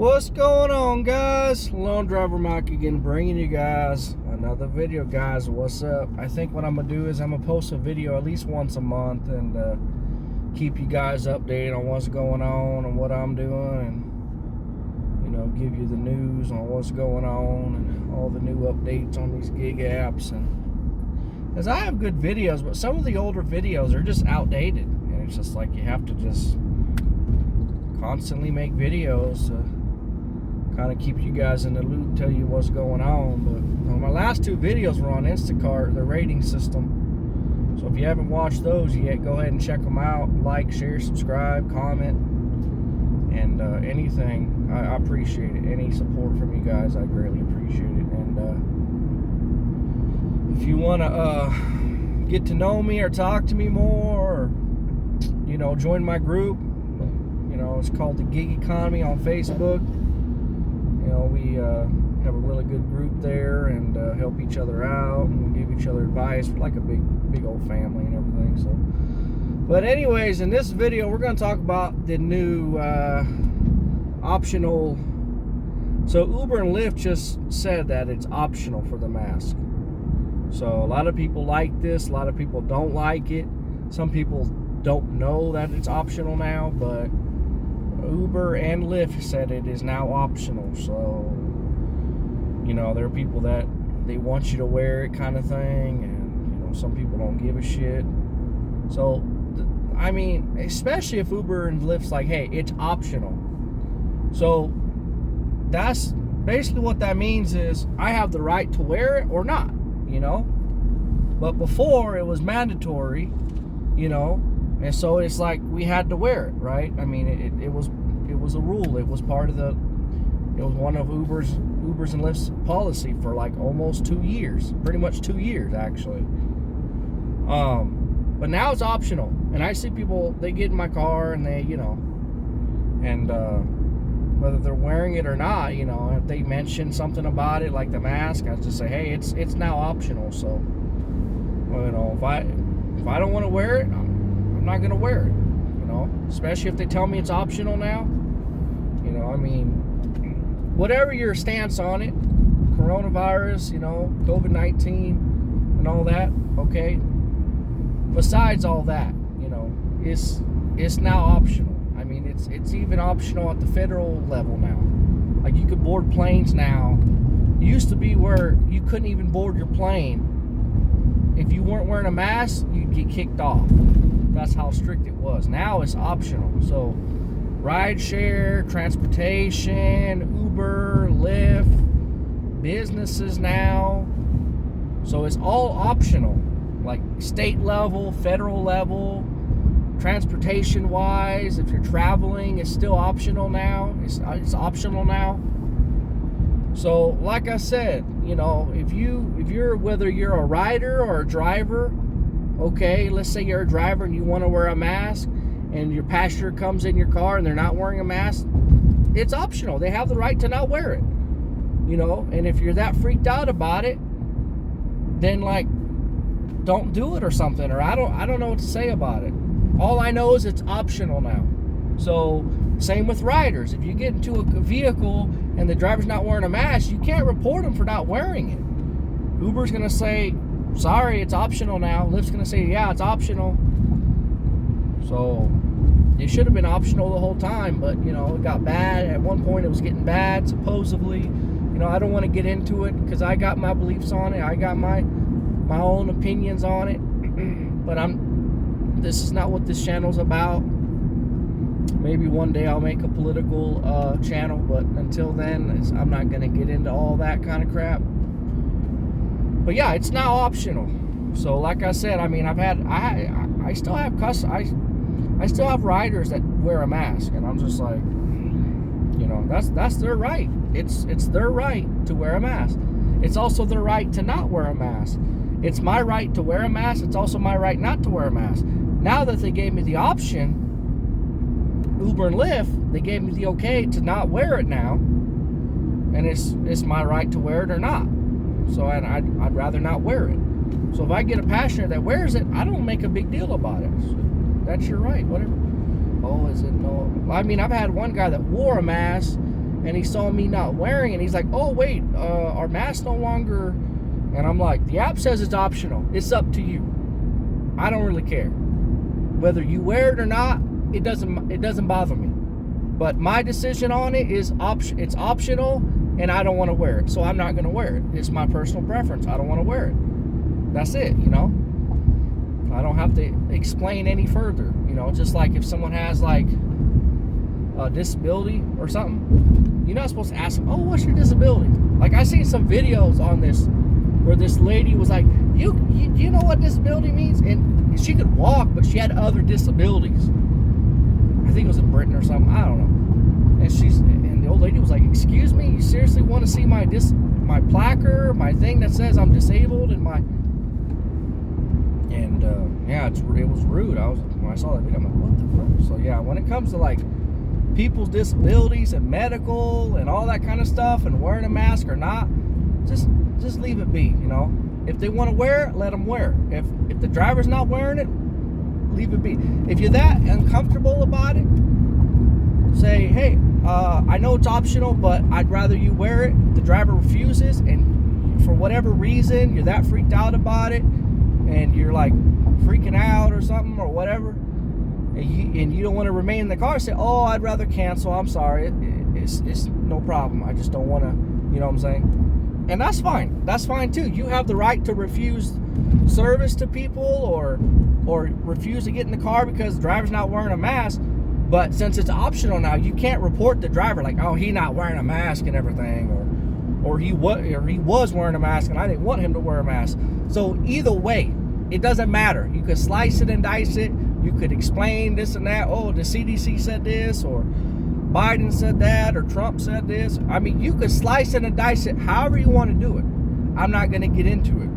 What's going on, guys? Lone Driver Mike again, bringing you guys another video. Guys, what's up? I think what I'm gonna do is I'm gonna post a video at least once a month and keep you guys updated on what's going on and what I'm doing, and give you the news on what's going on and all the new updates on these gig apps. And as I have good videos, but some of the older videos are just outdated, and it's just like you have to just constantly make videos to kind of keep you guys in the loop, tell you what's going on. But my last two videos were on Instacart, the rating system. So if you haven't watched those yet, go ahead and check them out. Like, share, subscribe, comment, and anything. I appreciate it. Any support from you guys, I greatly appreciate it. And if you want to get to know me or talk to me more, or join my group, it's called the Gig Economy on Facebook. We have a really good group there and help each other out and give each other advice. We're like a big old family and everything. So, but anyways, in this video, we're going to talk about the new optional. So Uber and Lyft just said that it's optional for the mask. So a lot of people like this. A lot of people don't like it. Some people don't know that it's optional now, but Uber and Lyft said it is now optional. So, there are people that they want you to wear it kind of thing, and, some people don't give a shit. So, especially if Uber and Lyft's like, hey, it's optional. So, that's basically what that means is I have the right to wear it or not, But before, it was mandatory, and so it's like we had to wear it, right? It was a rule. It was part of it was one of Uber's and Lyft's policy for like almost 2 years, pretty much 2 years actually. But now it's optional, and I see people, they get in my car and they, and whether they're wearing it or not, if they mention something about it, like the mask, I just say, hey, it's now optional. So, if I don't want to wear it, I'm not gonna wear it, especially if they tell me it's optional now. Whatever your stance on it, coronavirus, COVID-19 and all that, okay. Besides all that, it's now optional. It's even optional at the federal level now. Like, you could board planes now. It used to be where you couldn't even board your plane. If you weren't wearing a mask, you'd get kicked off. That's how strict it was. Now it's optional. So ride share, transportation, Uber, Lyft, businesses now. So it's all optional. Like state level, federal level, transportation wise, if you're traveling, it's still optional now. It's optional now. So like I said, if you're whether you're a rider or a driver, okay, let's say you're a driver and you want to wear a mask, and your passenger comes in your car and they're not wearing a mask, it's optional. They have the right to not wear it. And if you're that freaked out about it, then don't do it or something, or I don't know what to say about it. All I know is it's optional now. So same with riders. If you get into a vehicle and the driver's not wearing a mask, you can't report them for not wearing it. Uber's gonna say, sorry, it's optional now. Lyft's gonna say, yeah, it's optional. So it should have been optional the whole time, but it got bad. At one point it was getting bad, supposedly. I don't want to get into it because I got my beliefs on it. I got my own opinions on it. But this is not what this channel's about. Maybe one day I'll make a political channel, but until then, I'm not going to get into all that kind of crap. But yeah, it's now optional. So like I said, I still have riders that wear a mask, and I'm just like, that's their right. It's their right to wear a mask. It's also their right to not wear a mask. It's my right to wear a mask. It's also my right not to wear a mask. Now that they gave me the option, Uber and Lyft, they gave me the okay to not wear it now, and it's my right to wear it or not. So I'd rather not wear it. So if I get a passenger that wears it, I don't make a big deal about it. So that's your right, whatever. Oh, is it no? I've had one guy that wore a mask and he saw me not wearing it. He's like, oh wait, our mask no longer. And I'm like, the app says it's optional. It's up to you. I don't really care whether you wear it or not. It doesn't bother me. But my decision on it is it's optional, and I don't want to wear it, so I'm not going to wear it. It's my personal preference. I don't want to wear it. That's it, you know. I don't have to explain any further, you know. Just like if someone has like a disability or something, you're not supposed to ask them, oh, what's your disability? Like, I seen some videos on this where this lady was like, you know what disability means? And she could walk, but she had other disabilities. I think it was in Britain or something. I don't know. And the old lady was like, excuse me, you seriously want to see my placard, my thing that says I'm disabled, and yeah, it was rude. When I saw that video, I'm like, what the fuck? So yeah, when it comes to like people's disabilities and medical and all that kind of stuff, and wearing a mask or not, just leave it be, you know. If they want to wear it, let them wear it. If the driver's not wearing it, leave it be. If you're that uncomfortable about it, say, hey, I know it's optional, but I'd rather you wear it. The driver refuses, and for whatever reason, you're that freaked out about it, and you're like freaking out or something or whatever, and you don't want to remain in the car, say, oh, I'd rather cancel. I'm sorry. It's no problem. I just don't want to, you know what I'm saying? And that's fine. That's fine too. You have the right to refuse service to people or refuse to get in the car because the driver's not wearing a mask. But since it's optional now, you can't report the driver like, oh, he not wearing a mask and everything, or he was wearing a mask and I didn't want him to wear a mask. So either way, it doesn't matter. You could slice it and dice it. You could explain this and that. Oh, the CDC said this, or Biden said that, or Trump said this. I mean, you could slice it and dice it however you want to do it. I'm not going to get into it.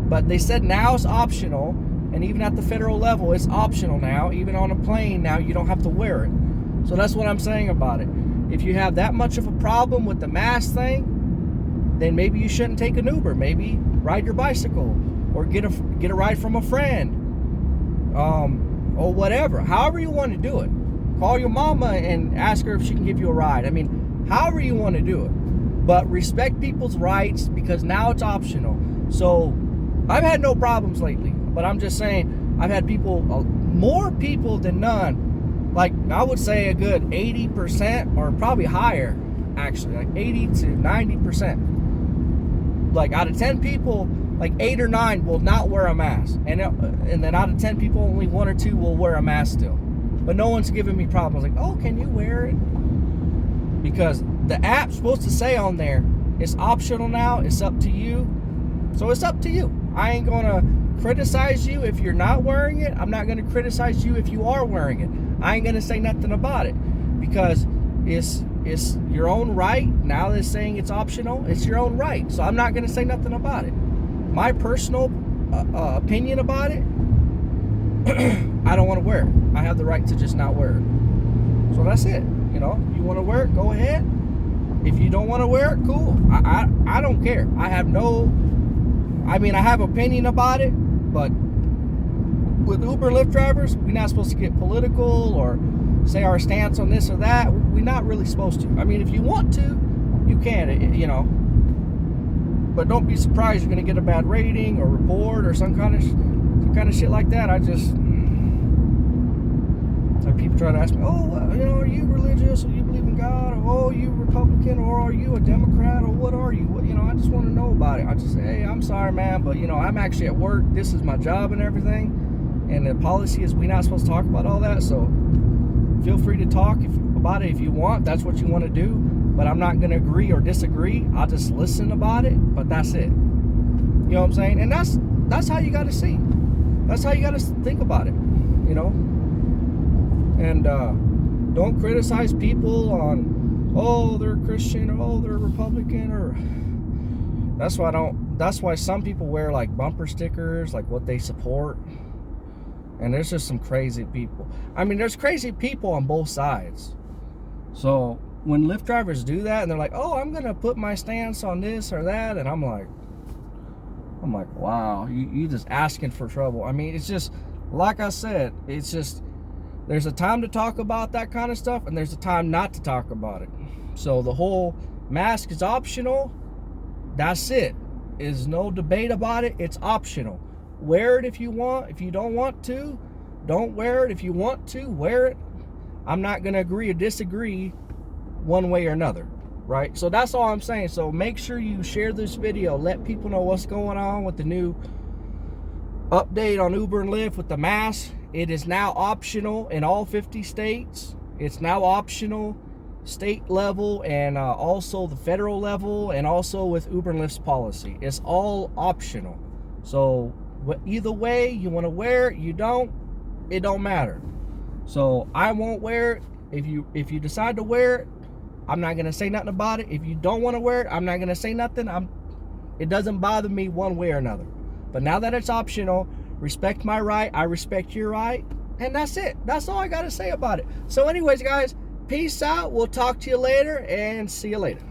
But they said now it's optional, and even at the federal level, it's optional now. Even on a plane now, you don't have to wear it. So that's what I'm saying about it. If you have that much of a problem with the mask thing, then maybe you shouldn't take an Uber. Maybe ride your bicycle, or get a ride from a friend, or whatever. However you want to do it. Call your mama and ask her if she can give you a ride. I mean, however you want to do it. But respect people's rights, because now it's optional. So I've had no problems lately. But I'm just saying, I've had people, more people than none. Like, I would say a good 80%, or probably higher, actually. Like 80 to 90%. Like, out of 10 people, like 8 or 9 will not wear a mask. And then out of 10 people, only 1 or 2 will wear a mask still. But no one's giving me problems. Like, oh, can you wear it? Because the app's supposed to say on there, it's optional now. It's up to you. So it's up to you. I ain't going to criticize you if you're not wearing it. I'm not going to criticize you if you are wearing it. I ain't going to say nothing about it. Because it's your own right. Now they're saying it's optional. It's your own right. So I'm not going to say nothing about it. My personal opinion about it, I don't want to wear it. I have the right to just not wear it. So that's it. You know, you want to wear it, go ahead. If you don't want to wear it, cool. I don't care. I have opinion about it, but with Uber and Lyft drivers, we're not supposed to get political or say our stance on this or that. We're not really supposed to. I mean, if you want to, you can, you know. But don't be surprised you're going to get a bad rating or report or some kind of shit like that. Like, people try to ask me, oh, you know, are you religious, or you believe in God, or oh, are you Republican, or are you a Democrat, or what are you? You know, I just want to know about it. I just say, hey, I'm sorry, man, but you know, I'm actually at work. This is my job and everything, and the policy is we're not supposed to talk about all that. So feel free to talk about it if you want. That's what you want to do. But I'm not going to agree or disagree. I'll just listen about it. But that's it. You know what I'm saying? And that's how you got to see. That's how you got to think about it. You know. And don't criticize people on, oh, they're Christian, or oh, they're Republican, or that's why some people wear like bumper stickers, like what they support. And there's just some crazy people. I mean, there's crazy people on both sides. So when Lyft drivers do that and they're like, oh, I'm gonna put my stance on this or that, and I'm like, wow, you just asking for trouble. I mean, it's just, like I said, it's just, There's a time to talk about that kind of stuff, and there's a time not to talk about it. So the whole mask is optional. That's it. There's no debate about it. It's optional. Wear it if you want. If you don't want to, don't wear it. If you want to, wear it. I'm not going to agree or disagree one way or another, right? So that's all I'm saying. So make sure you share this video. Let people know what's going on with the new update on Uber and Lyft with the mask. It is now optional in all 50 states. It's now optional state level and also the federal level, and also with Uber and Lyft's policy. It's all optional. So either way, you want to wear it, you don't, it don't matter. So I won't wear it. If you decide to wear it, I'm not going to say nothing about it. If you don't want to wear it, I'm not going to say nothing. It doesn't bother me one way or another. But now that it's optional, respect my right, I respect your right, and that's it. That's all I got to say about it. So anyways, guys, peace out. We'll talk to you later, and see you later.